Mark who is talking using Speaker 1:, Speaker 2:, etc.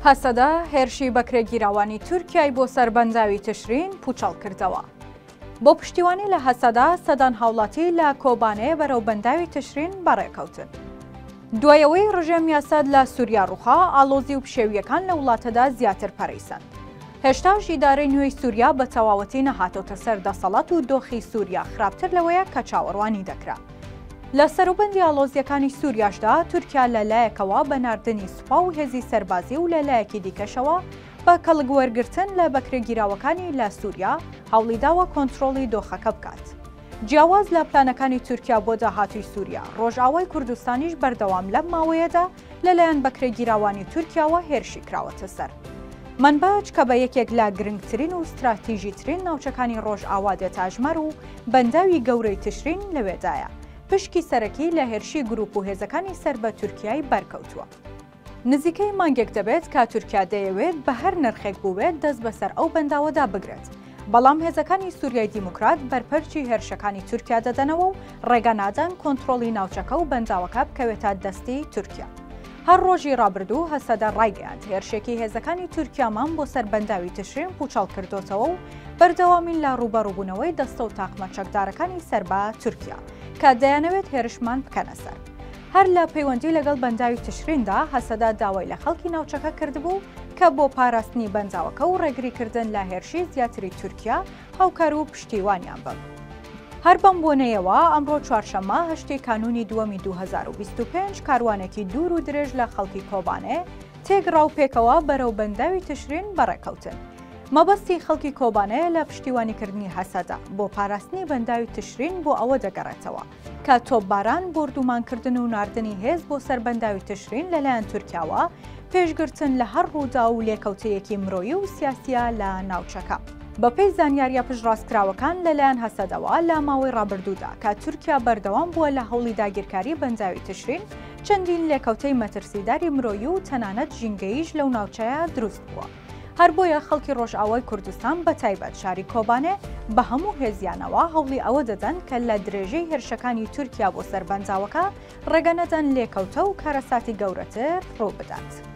Speaker 1: هەسەدا هێرشی بەکرێگیراوانی تورکیای بۆ سەربەنداوی تشرین پوچەڵ کردەوە. بۆ پشتیوانی لە هەسەدا سەدان هاوڵاتی لە کۆبانەیە بەرەو بەنداوی تشرین بەڕێکەوتن. دوایەوەی ڕژێم یاساد لە سووریا ڕووخا ئاڵۆزی و پشێویەکان لە وڵاتەدا زیاتر پەرەیسەن. هێشتاش ئیدارەی نوێی سووریا بە تەواوەتی نەهاتۆتە سەر دەسەڵات و دۆخی سووریا خراپتر لەوەیە کە چاوەڕوانی دەکرا. لە سەروبەندی ئاڵۆزیەکانی سووریاشدا تورکیا لەلایەکەوە بە ناردنی سوپا و هێزی سەربازی و لەلایەکی دیکەشەوە بە کەڵگوەرگرتن لە بەکرێگیراوەکانی لە سووریا هەوڵیداوە کۆنتڕۆڵی دۆخەکە بکات. جیاواز لە پلانەکانی تورکیا بۆ داهاتووی سووریا، ڕۆژئاوای کوردستانیش بەردەوام لەم ماوەیەدا لەلایەن بەکرێگیراوانی تورکیاوە هێرشی کراوەتە سەر. منبەج کە بە یەکێک لە گرنگترین و استراتیژیترین ناوچەکانی ڕۆژئاوا دێتاژمەر و بەنداوی گەورەی تشرین لەوێدایە. پشکی سەرەکی لە هێرشی گروپ و هێزەکانی سەر بە تورکیای بەرکەوتووە. نزیکەی مانگێک دەبێت کە تورکیا دەیەوێت بە هەر نرخێک بووێت دەست بەسەر ئەو بەنداوەدا بگرێت. بەڵام هێزەکانی سووریای دیموکرات بەرپەرچی هێرشەکانی تورکیا دەدەنەوە و ڕێگە نادەن کۆنتڕۆڵی ناوچەکە و بەنداوەکە بکەوێتە دەستی تورکیا. هەر ڕۆژی ڕابردوو هەسەدا ڕایگەیاند هێرشێکی هێزەکانی تورکیامان بۆ سەر بەنداوی تشرین پوچەڵ کردوتەوە و بەردەوامین لە ڕوبەڕووبوونەوەی دەستە و تاقمە چەکدارەکانی سەر بە تورکیا کە دەیانەوێت هێرشمان بکەنە سەر. هەر لە پەیوەندی لەگەڵ بەنداوی تشریندا هەسەدا داوای لە خەڵکی ناوچەکە کردبوو کە بۆ پاراستنی بەنداوەکە و ڕێگریکردن لە هێرشی زیاتری تورکیا هاوکار و پشتیوانیان بن. هەر بەم بۆنەیەوە ئەمڕۆ چوارشەممە هەشتی کانونی دووەمی 2025 کاروانێکی دوور و درێژ لە خەڵکی کۆبانێ تێگڕاو پێکەوە بەرەو بەنداوی تشرین بەڕێکەوتن. مەبەستی خەڵکی کۆبانەیە لە پشتیوانیکردنی هەسەدا بۆ پاراستنی بەنداوی تشرین بۆ ئەوە دەگەڕێتەوە کە تۆپباران بردومانکردن و ناردنی هێز بۆ سەر بەنداوی تشرین لەلایەن تورکیاوە پێشگرتن لە هەر ڕوودا و لێکەوتەیەکی مرۆیی و سیاسیە لە ناوچەکە. بەپێی زانیاریە پشتڕاستکراوەکان لەلایەن هەسەدەوە لە ماوەی ڕابردوودا کە تورکیا بەردەوام بووە لە هەوڵی داگیرکاری بەنداوی تشرین چەندین لێکەوتەی مەترسیداری مرۆیی و تەنانەت ژینگەییش لەو ناوچەیە دروست بووە. هەر بۆیە خەڵکی ڕۆژئاوای کوردستان بە تایبەت شاری کۆبانێ بە هەموو هێزیانەوە هەوڵی ئەوە دەدەن کە لە درێژەی هێرشەکانی تورکیا بۆ سەر بەنداوەکە ڕێگە نەدەن لێکەوتە و کارەساتی گەورەتر ڕوو بدات.